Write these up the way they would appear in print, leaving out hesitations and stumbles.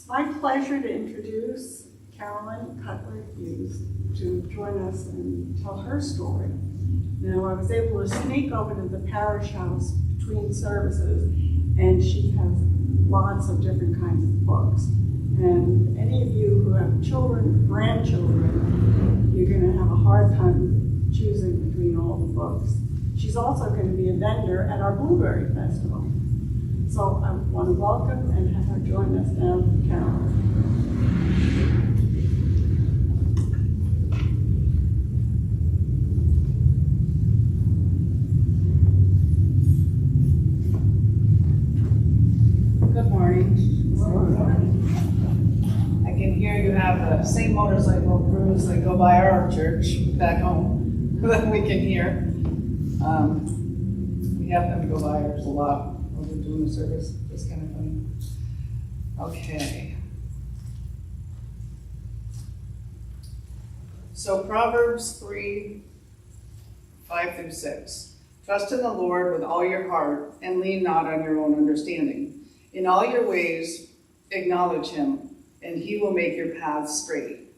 It's my pleasure to introduce Carolyn Cutler Hughes to join us and tell her story. Now, I was able to sneak over to the parish house between services, and she has lots of different kinds of books. And any of you who have children, grandchildren, you're going to have a hard time choosing between all the books. She's also going to be a vendor at our Blueberry Festival. So I want to welcome and have her join us now, Carolyn. Good morning. I can hear you have the same motorcycle crews that go by our church back home that we can hear. We have them go by ours a lot when we're doing the service. It's kind of funny. Okay. So Proverbs 3:5-6. Trust in the Lord with all your heart and lean not on your own understanding. In all your ways, acknowledge him, and he will make your paths straight.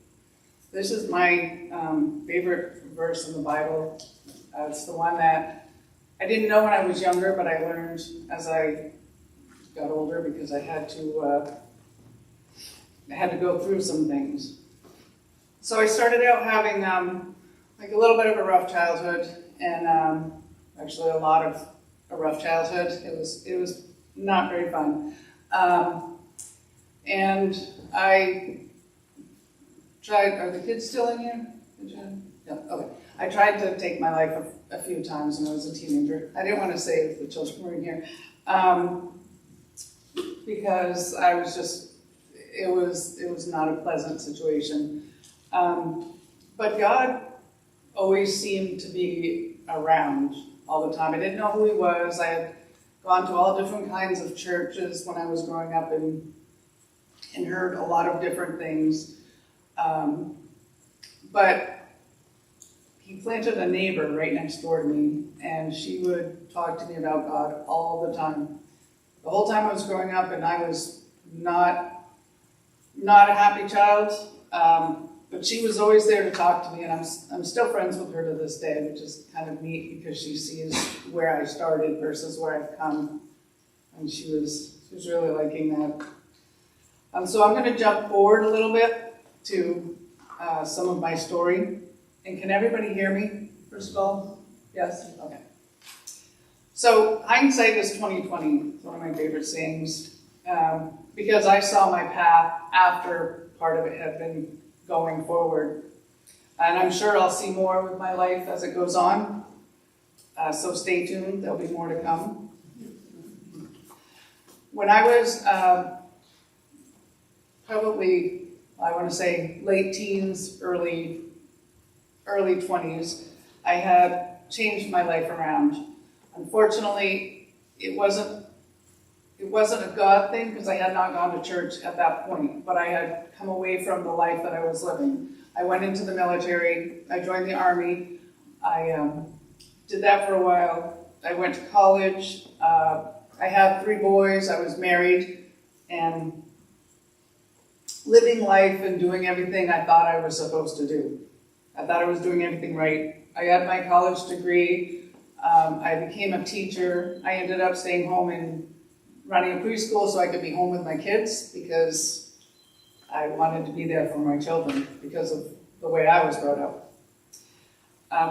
This is my favorite verse in the Bible. It's the one that I didn't know when I was younger, but I learned as I got older because I had to go through some things. So I started out having like a little bit of a rough childhood, and actually a lot of a rough childhood. It was not very fun. And I tried, are the kids still in here? Yeah, okay. I tried to take my life a few times when I was a teenager. I didn't want to say if the children were in here, because I was just, it was not a pleasant situation. But God always seemed to be around all the time. I didn't know who he was. I had gone to all different kinds of churches when I was growing up and heard a lot of different things. But he planted a neighbor right next door to me, and she would talk to me about God all the time. The whole time I was growing up, and I was not a happy child, but she was always there to talk to me, and I'm still friends with her to this day, which is kind of neat because she sees where I started versus where I've come, and she was really liking that. So I'm going to jump forward a little bit to some of my story. And can everybody hear me, first of all? Yes? Okay. So hindsight is 20/20. It's one of my favorite sayings, because I saw my path after part of it had been going forward. And I'm sure I'll see more with my life as it goes on. So stay tuned, there'll be more to come. When I was probably, I want to say late teens, early 20s, I had changed my life around. Unfortunately, it wasn't a God thing because I had not gone to church at that point, but I had come away from the life that I was living. I went into the military, I joined the Army, I did that for a while. I went to college, I had 3 boys, I was married, and living life and doing everything I thought I was supposed to do. I thought I was doing everything right. I got my college degree, I became a teacher. I ended up staying home and running a preschool so I could be home with my kids because I wanted to be there for my children because of the way I was brought up.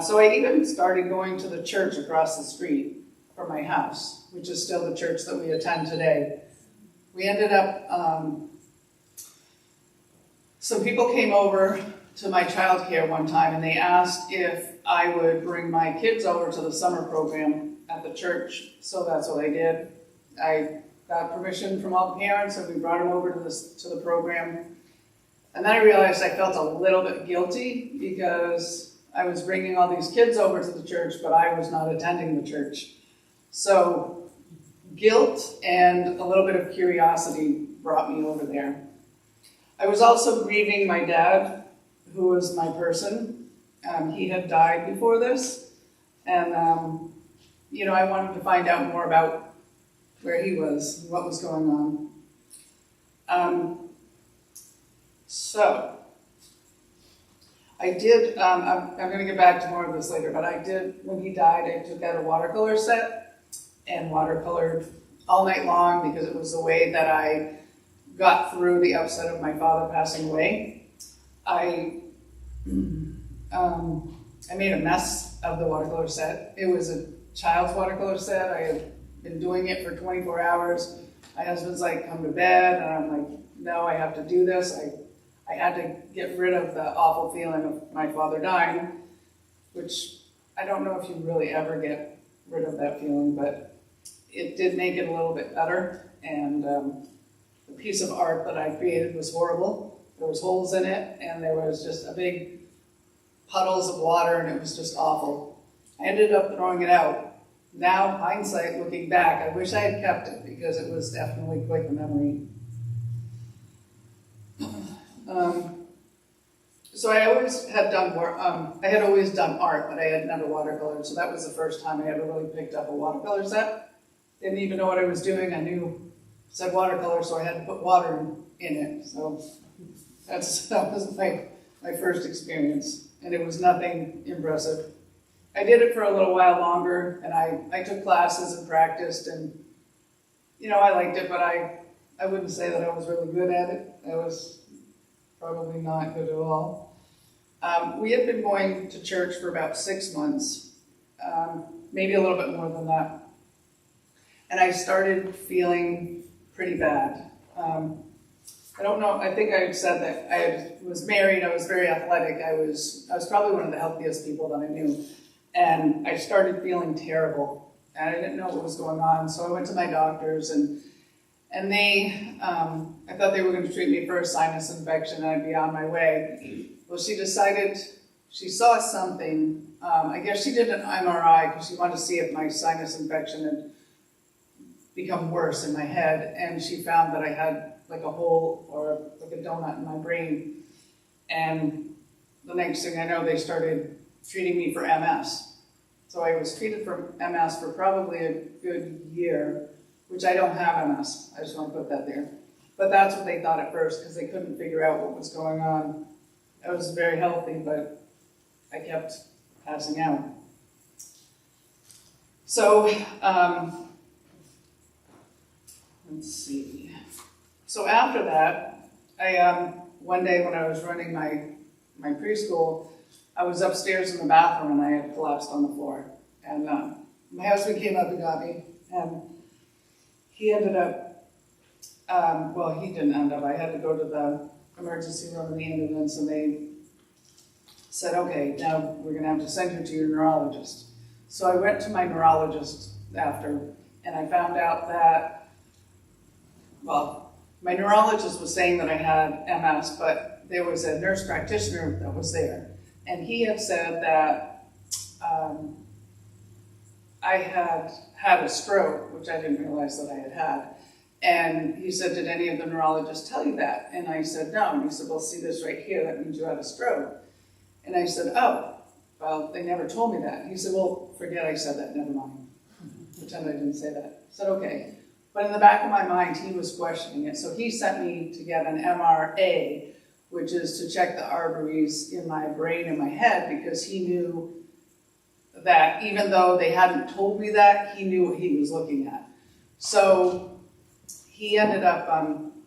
So I even started going to the church across the street from my house, which is still the church that we attend today. We ended up, some people came over to my childcare one time and they asked if I would bring my kids over to the summer program at the church. So that's what I did. I got permission from all the parents and we brought them over to the program. And then I realized I felt a little bit guilty because I was bringing all these kids over to the church, but I was not attending the church. So guilt and a little bit of curiosity brought me over there. I was also grieving my dad, who was my person. He had died before this, and I wanted to find out more about where he was and what was going on. So, I did, I'm going to get back to more of this later, but I did, when he died, I took out a watercolor set and watercolored all night long because it was the way that I got through the upset of my father passing away. I made a mess of the watercolor set. It was a child's watercolor set. I had been doing it for 24 hours. My husband's like, come to bed, and I'm like, no, I have to do this. I had to get rid of the awful feeling of my father dying, which I don't know if you really ever get rid of that feeling, but it did make it a little bit better. And the piece of art that I created was horrible. There was holes in it, and there was just a big puddles of water, and it was just awful. I ended up throwing it out. Now, hindsight, looking back, I wish I had kept it because it was definitely quite the memory. So I always had done I had always done art, but I had never watercolored. So that was the first time I ever really picked up a watercolor set. Didn't even know what I was doing. I knew it said watercolor, so I had to put water in it. So that was my first experience, and it was nothing impressive. I did it for a little while longer, and I took classes and practiced, and I liked it, but I wouldn't say that I was really good at it. I was probably not good at all. We had been going to church for about 6 months, maybe a little bit more than that, and I started feeling pretty bad. I don't know, I think I had said that I was married, I was very athletic, I was probably one of the healthiest people that I knew. And I started feeling terrible, and I didn't know what was going on. So I went to my doctors, and they, I thought they were going to treat me for a sinus infection, and I'd be on my way. Well, she decided, she saw something. I guess she did an MRI because she wanted to see if my sinus infection had become worse in my head, and she found that I had like a hole or like a donut in my brain. And the next thing I know, they started treating me for MS. So I was treated for MS for probably a good year, which I don't have MS. I just want to put that there. But that's what they thought at first because they couldn't figure out what was going on. I was very healthy, but I kept passing out. So, let's see. So after that, one day when I was running my preschool, I was upstairs in the bathroom and I had collapsed on the floor. And my husband came up and got me. And he ended up, he didn't end up. I had to go to the emergency room in the ambulance, and they said, okay, now we're going to have to send you to your neurologist. So I went to my neurologist after, and I found out that, my neurologist was saying that I had MS, but there was a nurse practitioner that was there. And he had said that I had had a stroke, which I didn't realize that I had had. And he said, did any of the neurologists tell you that? And I said, no. And he said, well, see this right here, that means you had a stroke. And I said, oh, well, they never told me that. He said, well, forget I said that, never mind. Pretend I didn't say that. I said, okay. But in the back of my mind, he was questioning it. So he sent me to get an MRA, which is to check the arteries in my brain and my head, because he knew that even though they hadn't told me that, he knew what he was looking at. So he ended up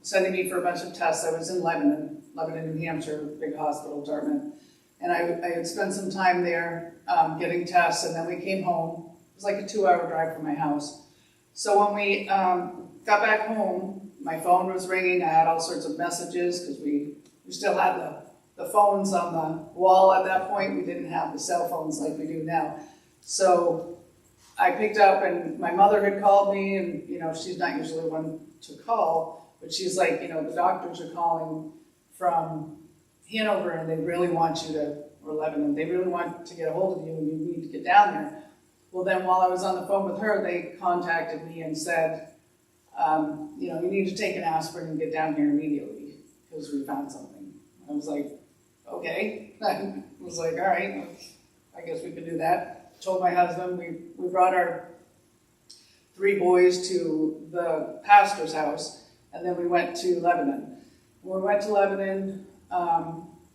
sending me for a bunch of tests. I was in Lebanon, New Hampshire, big hospital, Dartmouth. And I had spent some time there getting tests, and then we came home. It was like a 2-hour drive from my house. So when we got back home, my phone was ringing. I had all sorts of messages because we still had the phones on the wall at that point. We didn't have the cell phones like we do now. So I picked up, and my mother had called me, and she's not usually one to call, but she's like, the doctors are calling from Hanover, and they really want you to, or Lebanon, they really want to get a hold of you, and you need to get down there. Well, then while I was on the phone with her, they contacted me and said, you need to take an aspirin and get down here immediately because we found something. I was like, okay. I was like, all right, I guess we could do that. Told my husband, we brought our 3 boys to the pastor's house, and then we went to Lebanon. When we went to Lebanon,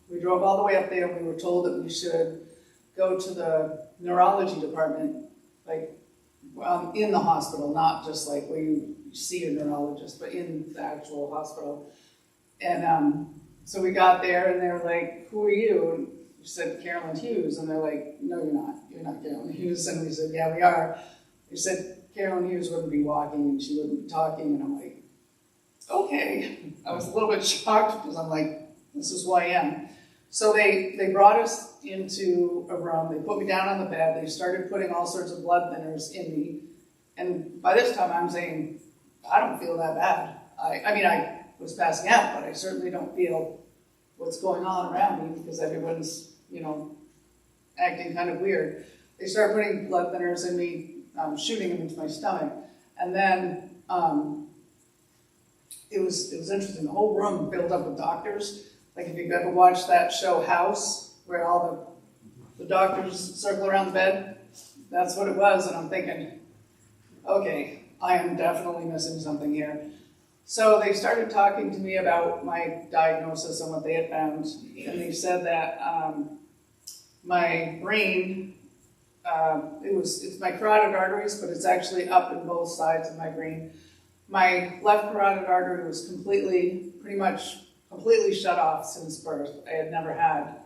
We drove all the way up there, and we were told that we should go to the neurology department, like, in the hospital, not just like where you see a neurologist, but in the actual hospital. And so we got there, and they were like, "Who are you?" And we said, "Carolyn Hughes." And they're like, "No, you're not. You're not Carolyn Hughes." And we said, "Yeah, we are." They said, "Carolyn Hughes wouldn't be walking, and she wouldn't be talking." And I'm like, okay. I was a little bit shocked, because I'm like, this is who I am. So they brought us into a room. They put me down on the bed. They started putting all sorts of blood thinners in me. And by this time, I'm saying, I don't feel that bad. I mean, I was passing out, but I certainly don't feel what's going on around me, because everyone's, acting kind of weird. They started putting blood thinners in me, shooting them into my stomach. And then it was interesting. The whole room filled up with doctors. Like, if you've ever watched that show House, where all the doctors circle around the bed, that's what it was. And I'm thinking, okay, I am definitely missing something here. So they started talking to me about my diagnosis and what they had found. And they said that my brain, it's my carotid arteries, but it's actually up in both sides of my brain. My left carotid artery was pretty much completely shut off since birth. I had never had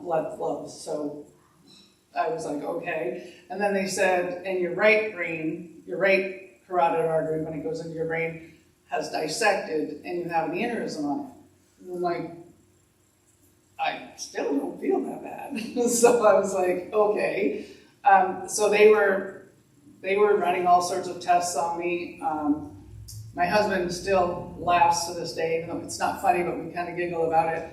blood flow, so I was like, okay. And then they said, and your right carotid artery, when it goes into your brain, has dissected, and you have an aneurysm on it. And I'm like, I still don't feel that bad. So I was like, okay. So they were running all sorts of tests on me. My husband still laughs to this day, even though it's not funny, but we kind of giggle about it.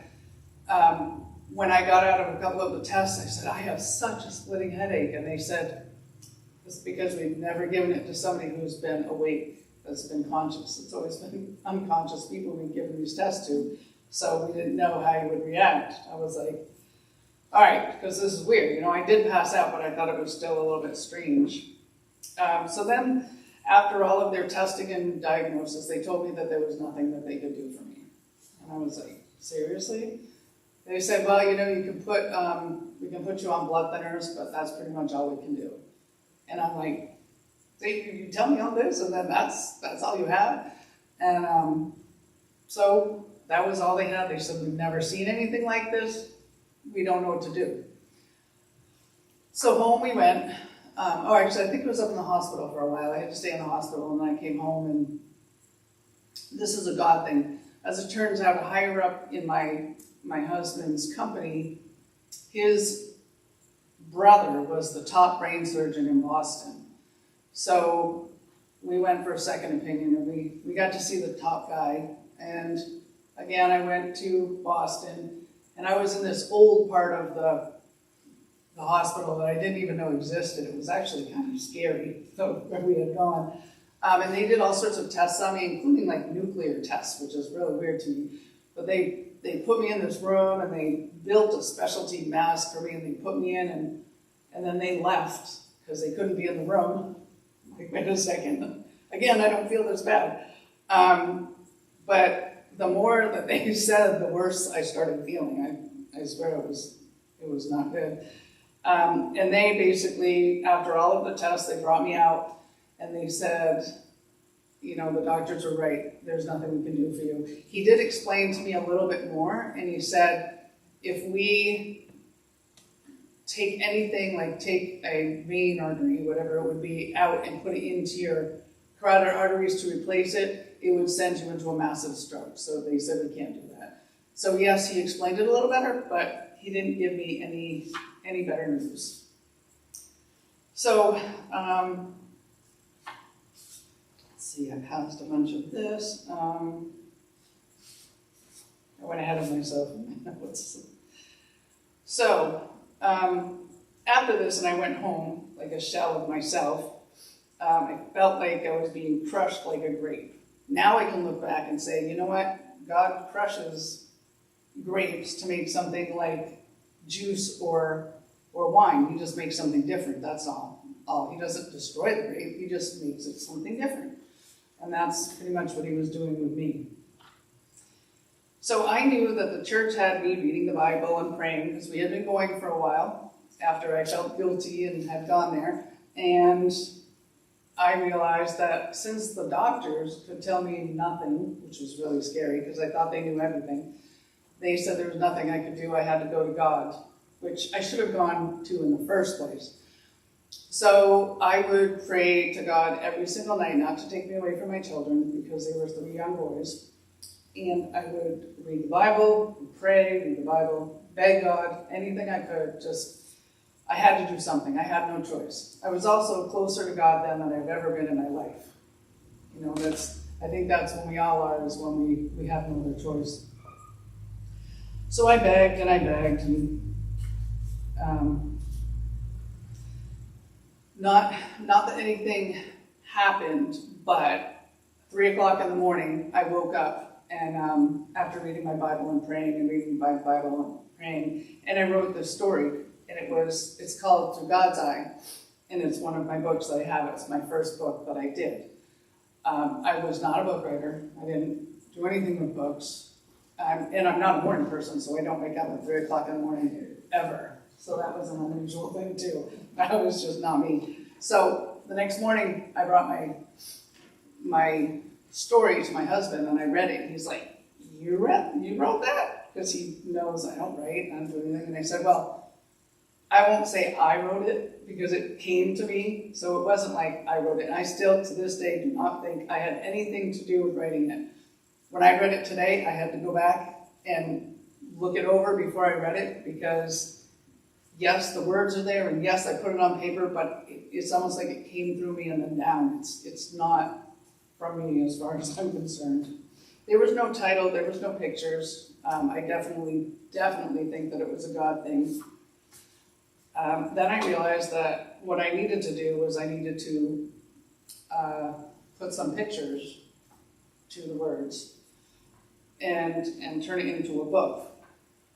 When I got out of a couple of the tests, I said, I have such a splitting headache. And they said, it's because we've never given it to somebody who's been awake, that's been conscious. It's always been unconscious people we've given these tests to. So we didn't know how you would react. I was like, all right, because this is weird. I did pass out, but I thought it was still a little bit strange. So then, after all of their testing and diagnosis, they told me that there was nothing that they could do for me. And I was like, seriously? They said, well, we can put you on blood thinners, but that's pretty much all we can do. And I'm like, you tell me all this, and then that's all you have? And so that was all they had. They said, we've never seen anything like this. We don't know what to do. So home we went. Actually, I think it was up in the hospital for a while. I had to stay in the hospital, and then I came home, and this is a God thing. As it turns out, higher up in my husband's company, his brother was the top brain surgeon in Boston. So we went for a second opinion, and we got to see the top guy. And again, I went to Boston, and I was in this old part of the hospital that I didn't even know existed. It was actually kind of scary where we had gone. And they did all sorts of tests on me, including like nuclear tests, which is really weird to me. But they put me in this room, and they built a specialty mask for me, and they put me in, and then they left because they couldn't be in the room. I'm like, wait a second. Again, I don't feel this bad. But the more that they said, the worse I started feeling. I swear it was not good. And they basically, after all of the tests, they brought me out, and they said, the doctors were right. There's nothing we can do for you. He did explain to me a little bit more, and he said, if we take anything, like take a vein artery, whatever it would be, out and put it into your carotid arteries to replace it, it would send you into a massive stroke. So they said we can't do that. So yes, he explained it a little better, but he didn't give me any better news. So, let's see, I passed a bunch of this. I went ahead of myself in my notes. So, after this, and I went home, like a shell of myself, I felt like I was being crushed like a grape. Now I can look back and say, you know what? God crushes grapes to make something like juice or wine. He just makes something different, that's all. He doesn't destroy the grape, he just makes it something different. And that's pretty much what he was doing with me. So I knew that the church had me reading the Bible and praying, because we had been going for a while after I felt guilty and had gone there. And I realized that since the doctors could tell me nothing, which was really scary because I thought they knew everything, they said there was nothing I could do. I had to go to God, which I should have gone to in the first place. So I would pray to God every single night, not to take me away from my children because they were 3 young boys. And I would read the Bible, pray, read the Bible, beg God, anything I could. I had to do something. I had no choice. I was also closer to God then than I've ever been in my life. I think that's when we all are, is when we have no other choice. So I begged and I begged, and not that anything happened, but 3 o'clock in the morning, I woke up, and after reading my Bible and praying and reading my Bible and praying, and I wrote this story, and it's called Through God's Eye, and it's one of my books that I have. It's my first book that I did. I was not a book writer. I didn't do anything with books. And I'm not a morning person, so I don't wake up at 3 o'clock in the morning ever. So that was an unusual thing too. That was just not me. So the next morning, I brought my story to my husband, and I read it. And he's like, you wrote that? Because he knows I don't write, I don't do anything. And I said, well, I won't say I wrote it because it came to me. So it wasn't like I wrote it. And I still, to this day, do not think I had anything to do with writing it. When I read it today, I had to go back and look it over before I read it, because yes, the words are there, and yes, I put it on paper, but it's almost like it came through me and then down. It's not from me as far as I'm concerned. There was no title, there was no pictures. I definitely think that it was a God thing. Then I realized that what I needed to do was I needed to put some pictures to the words and turn it into a book.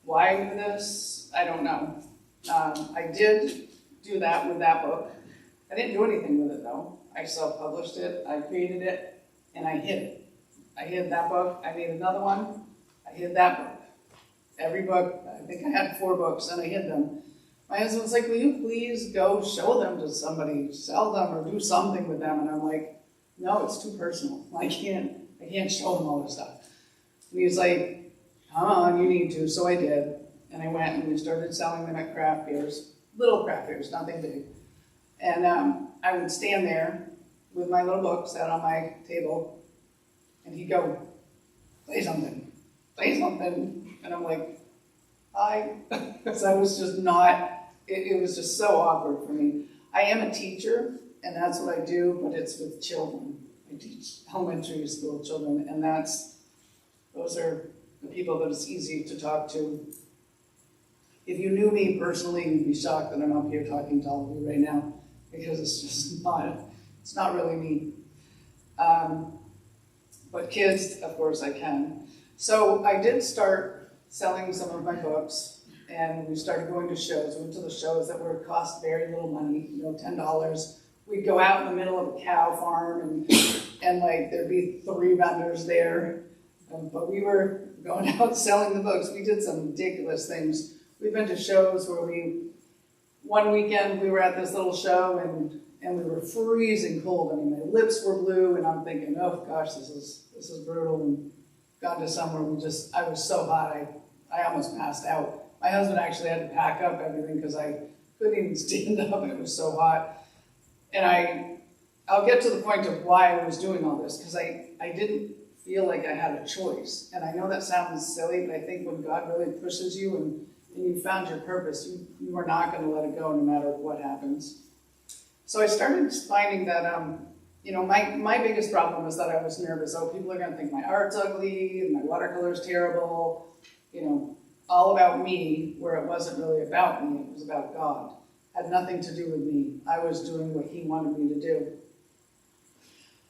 Why do this? I don't know. I did do that with that book. I didn't do anything with it though. I self-published it, I created it, and I hid it. I hid that book, I made another one, I hid that book. Every book, I think I had 4 books, and I hid them. My husband's like, will you please go show them to somebody, sell them or do something with them? And I'm like, no, it's too personal. I can't show them all this stuff. And he's like, come on, you need to. So I did. And I went and we started selling them at craft fairs, little craft fairs, nothing big. And I would stand there with my little books out on my table, and he'd go, play something. And I'm like, hi. Because I was just not, it was just so awkward for me. I am a teacher, and that's what I do, but it's with children. I teach elementary school children, and those are the people that it's easy to talk to. If you knew me personally, you'd be shocked that I'm up here talking to all of you right now, because it's not really me. But kids, of course, I can. So I did start selling some of my books, and we started going to shows. We went to the shows that would cost very little money, $10. We'd go out in the middle of a cow farm, and like there'd be 3 vendors there. But we were going out selling the books. We did some ridiculous things. We've been to shows where one weekend we were at this little show, and we were freezing cold. I mean, my lips were blue, and I'm thinking, oh gosh, this is brutal. And got to somewhere I was so hot, I almost passed out. My husband actually had to pack up everything because I couldn't even stand up. It was so hot. And I'll get to the point of why I was doing all this, because I didn't feel like I had a choice. And I know that sounds silly, but I think when God really pushes you and you found your purpose, you are not going to let it go no matter what happens. So I started finding that, my biggest problem was that I was nervous. Oh, people are going to think my art's ugly and my watercolor's terrible, all about me, where it wasn't really about me, it was about God. It had nothing to do with me. I was doing what He wanted me to do.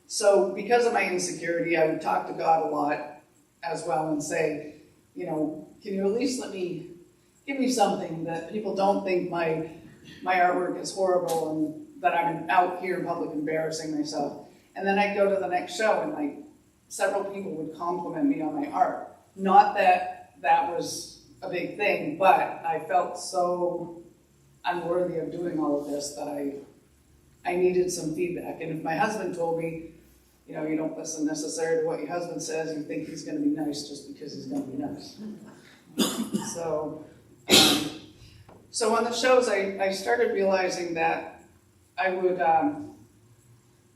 So because of my insecurity, I would talk to God a lot as well and say, can you at least give me something that people don't think my artwork is horrible and that I'm out here in public embarrassing myself. And then I'd go to the next show, and several people would compliment me on my art. Not that that was a big thing, but I felt so unworthy of doing all of this that I needed some feedback. And if my husband told me, you know, you don't listen necessarily to what your husband says, you think he's going to be nice just because he's going to be nice. So on the shows, I started realizing that I would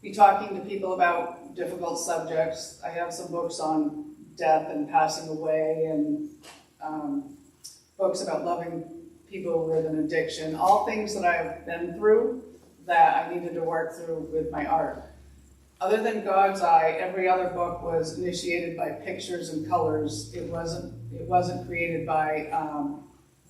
be talking to people about difficult subjects. I have some books on death and passing away, and books about loving people with an addiction, all things that I've been through that I needed to work through with my art. Other than God's Eye, every other book was initiated by pictures and colors. It wasn't created by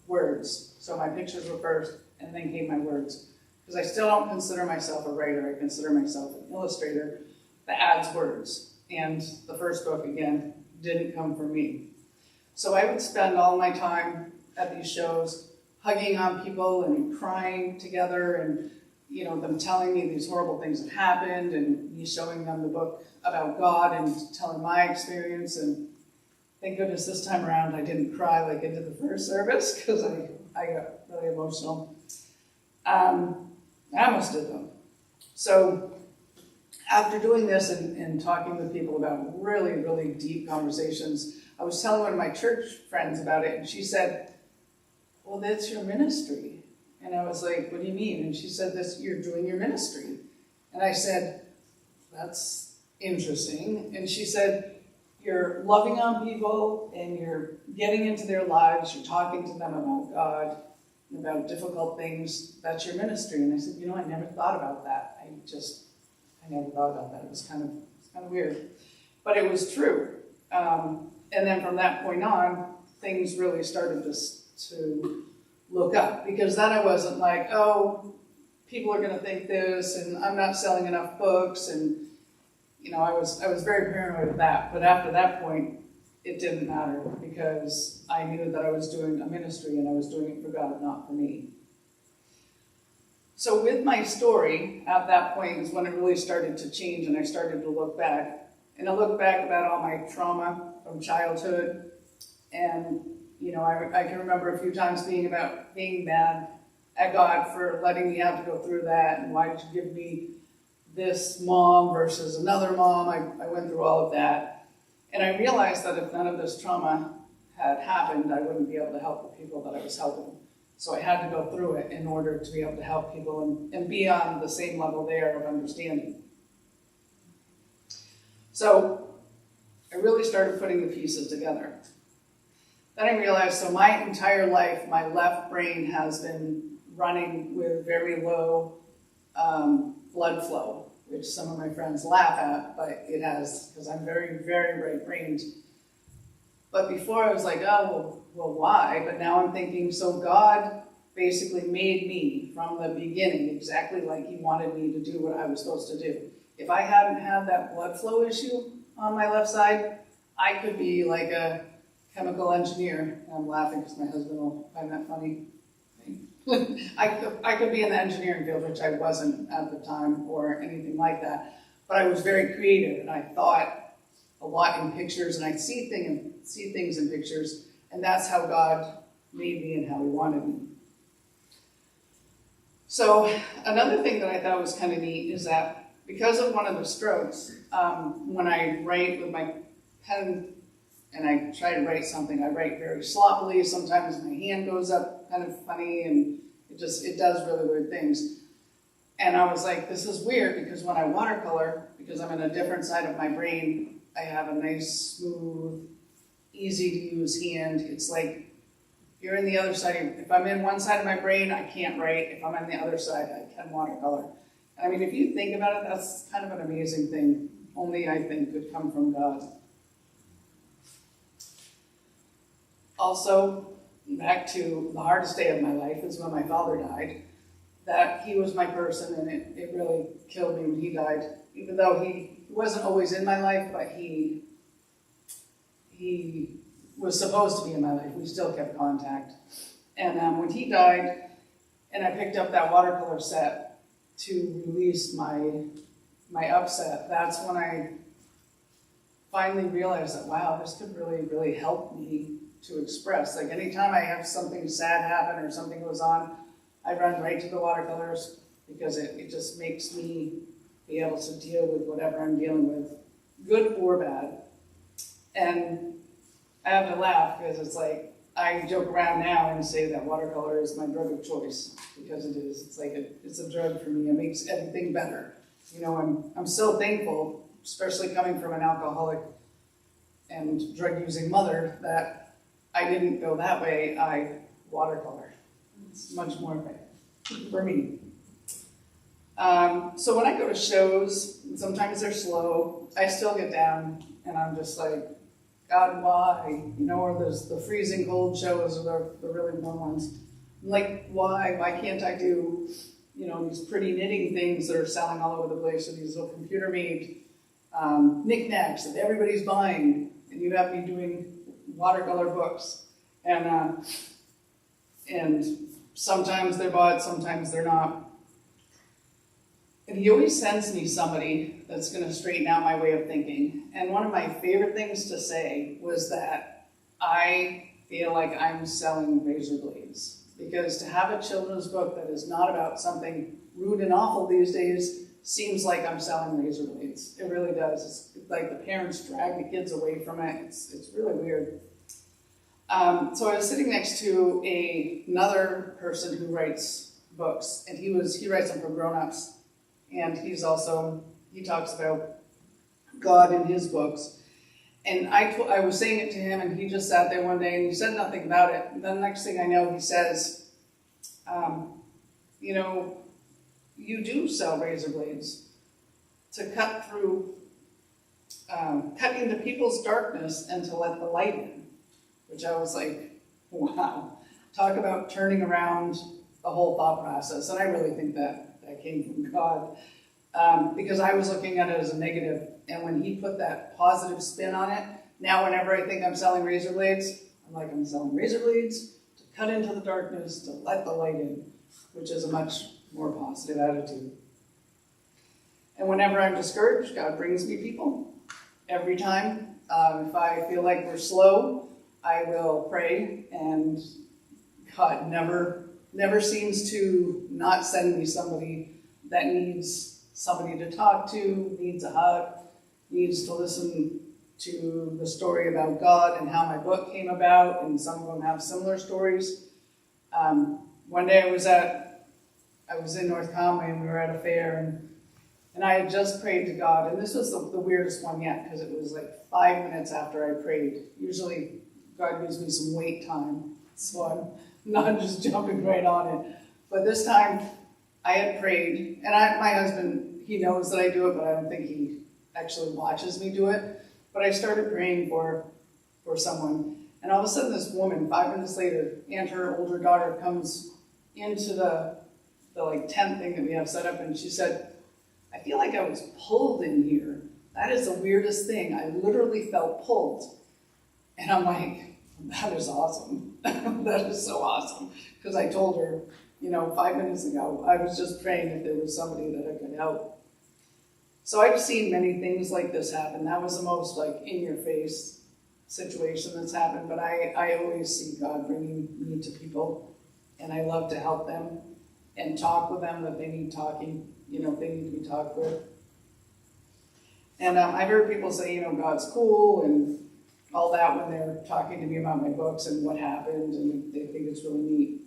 words. So my pictures were first, and then came my words. Because I still don't consider myself a writer. I consider myself an illustrator that adds words. And the first book, again, didn't come from me. So I would spend all my time at these shows hugging on people and crying together, and you know, them telling me these horrible things that happened, and me showing them the book about God and telling my experience. And thank goodness this time around I didn't cry like I did the first service, because I got really emotional. I almost did though. So after doing this and talking with people about really, really deep conversations, I was telling one of my church friends about it, and she said, well, that's your ministry. And I was like, what do you mean? And she said, you're doing your ministry. And I said, that's interesting. And she said, you're loving on people and you're getting into their lives. You're talking to them about God and about difficult things. That's your ministry. And I said, you know, I never thought about that. I never thought about that. It was kind of weird. But it was true. And then from that point on, things really started to look up, because then I wasn't like, oh, people are going to think this, and I'm not selling enough books, and you know, I was very paranoid of that. But after that point, it didn't matter, because I knew that I was doing a ministry and I was doing it for God, not for me. So with my story, at that point is when it really started to change, and I started to look back. And I looked back about all my trauma from childhood, and you know, I can remember a few times being mad at God for letting me have to go through that, and why did you give me this mom versus another mom? I went through all of that. And I realized that if none of this trauma had happened, I wouldn't be able to help the people that I was helping. So I had to go through it in order to be able to help people and be on the same level there of understanding. So I really started putting the pieces together. Then I realized, so my entire life, my left brain has been running with very low blood flow, which some of my friends laugh at, but it has, because I'm very, very right-brained. But before I was like, oh, well, why? But now I'm thinking, so God basically made me from the beginning exactly like he wanted me to do what I was supposed to do. If I hadn't had that blood flow issue on my left side, I could be like a chemical engineer. I'm laughing because my husband will find that funny. I could be in the engineering field, which I wasn't at the time or anything like that. But I was very creative, and I thought a lot in pictures, and I'd see things in pictures, and that's how God made me and how he wanted me. So another thing that I thought was kind of neat is that because of one of the strokes, when I write with my pen and I try to write something, I write very sloppily. Sometimes my hand goes up kind of funny, and it does really weird things. And I was like, this is weird, because when I watercolor, because I'm in a different side of my brain, I have a nice, smooth, easy to use hand. It's like, if you're in the other side, if I'm in one side of my brain, I can't write. If I'm on the other side, I can watercolor. I mean, if you think about it, that's kind of an amazing thing. Only, I think, could come from God. Also, back to the hardest day of my life is when my father died. That he was my person, and it really killed me when he died. Even though he wasn't always in my life, but he was supposed to be in my life. We still kept contact. And when he died, and I picked up that watercolor set to release my upset, that's when I finally realized that, wow, this could really, really help me to express. Like anytime I have something sad happen or something goes on, I run right to the watercolors because it just makes me be able to deal with whatever I'm dealing with, good or bad. And I have to laugh because it's like, I joke around now and say that watercolor is my drug of choice, because it is. It's like it's a drug for me. It makes everything better. You know, I'm so thankful, especially coming from an alcoholic and drug-using mother, that I didn't go that way. I watercolor. It's much more effective for me. So when I go to shows, sometimes they're slow, I still get down and I'm just like, God, why? You know, or there's the freezing cold shows or the really warm ones. I'm like, why? Why can't I do, you know, these pretty knitting things that are selling all over the place, or these little computer-made knickknacks that everybody's buying, and you have me doing watercolor books. And sometimes they're bought, sometimes they're not. And he always sends me somebody that's going to straighten out my way of thinking. And one of my favorite things to say was that I feel like I'm selling razor blades. Because to have a children's book that is not about something rude and awful these days seems like I'm selling razor blades. It really does. It's like the parents drag the kids away from it. It's really weird. So I was sitting next to another person who writes books, and he writes them for grown-ups. And he talks about God in his books. And I was saying it to him, and he just sat there one day, and he said nothing about it. And then the next thing I know, he says, you know, you do sell razor blades to cut into people's darkness and to let the light in. Which I was like, wow. Talk about turning around the whole thought process. And I really think that came from God, because I was looking at it as a negative, and when he put that positive spin on it, now whenever I think I'm selling razor blades, I'm selling razor blades to cut into the darkness, to let the light in, which is a much more positive attitude. And whenever I'm discouraged, God brings me people. Every time, if I feel like we're slow, I will pray, and God never seems to not send me somebody that needs somebody to talk to, needs a hug, needs to listen to the story about God and how my book came about, and some of them have similar stories. One day I was in North Conway, and we were at a fair, and I had just prayed to God, and this was the weirdest one yet, because it was like 5 minutes after I prayed. Usually God gives me some wait time, so I'm not just jumping right on it. But this time, I had prayed, and my husband, he knows that I do it, but I don't think he actually watches me do it. But I started praying for someone, and all of a sudden this woman, 5 minutes later, and her older daughter comes into the like tent thing that we have set up, and she said, I feel like I was pulled in here. That is the weirdest thing. I literally felt pulled. And I'm like, that is awesome. That is so awesome. Because I told her, 5 minutes ago, I was just praying if there was somebody that I could help. So I've seen many things like this happen. That was the most in-your-face situation that's happened. But I always see God bringing me to people, and I love to help them and talk with them if they need talking, if they need to be talked with. And I've heard people say, God's cool and all that when they're talking to me about my books and what happened, and they think it's really neat.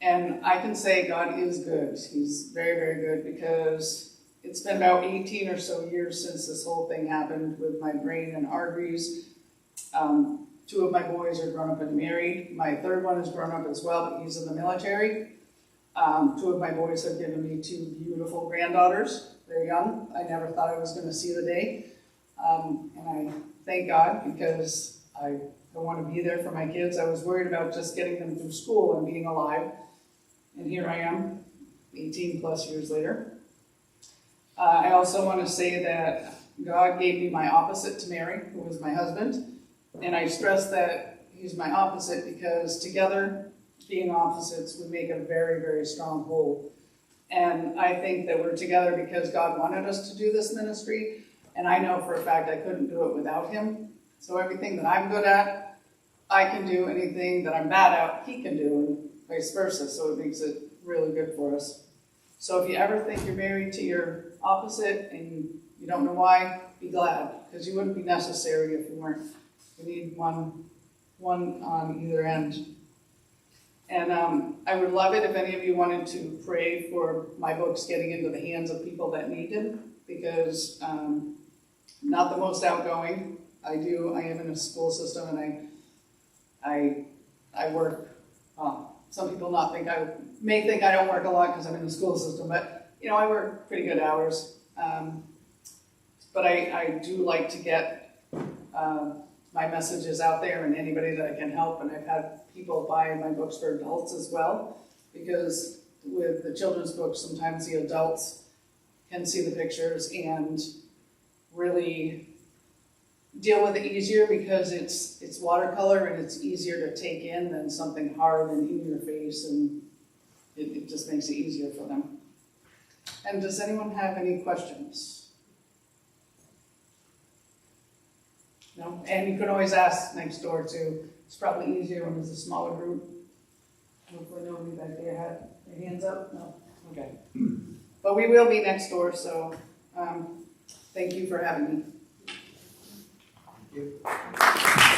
And I can say God is good. He's very, very good, because it's been about 18 or so years since this whole thing happened with my brain and arteries. 2 of my boys are grown up and married. My third one is grown up as well, but he's in the military. 2 of my boys have given me 2 beautiful granddaughters. They're young. I never thought I was going to see the day. And I thank God, because I want to be there for my kids. I was worried about just getting them through school and being alive. And here I am, 18 plus years later. I also want to say that God gave me my opposite to marry, who was my husband. And I stress that he's my opposite because together, being opposites, we make a very, very strong whole. And I think that we're together because God wanted us to do this ministry. And I know for a fact I couldn't do it without him. So everything that I'm good at, I can do. Anything that I'm bad at, he can do, and vice versa. So it makes it really good for us. So if you ever think you're married to your opposite and you don't know why, be glad, because you wouldn't be necessary if you weren't. You need one on either end. And I would love it if any of you wanted to pray for my books getting into the hands of people that need them, because I'm not the most outgoing. I am in a school system, and I work, some people may think I don't work a lot because I'm in the school system, but I work pretty good hours. But I do like to get my messages out there, and anybody that I can help. And I've had people buy my books for adults as well, because with the children's books, sometimes the adults can see the pictures and really deal with it easier, because it's watercolor and it's easier to take in than something hard and in your face, and it just makes it easier for them. And does anyone have any questions? No? And you can always ask next door too. It's probably easier when it's a smaller group. Hopefully nobody back there had their hands up. No? Okay. But we will be next door, so thank you for having me. Thank you.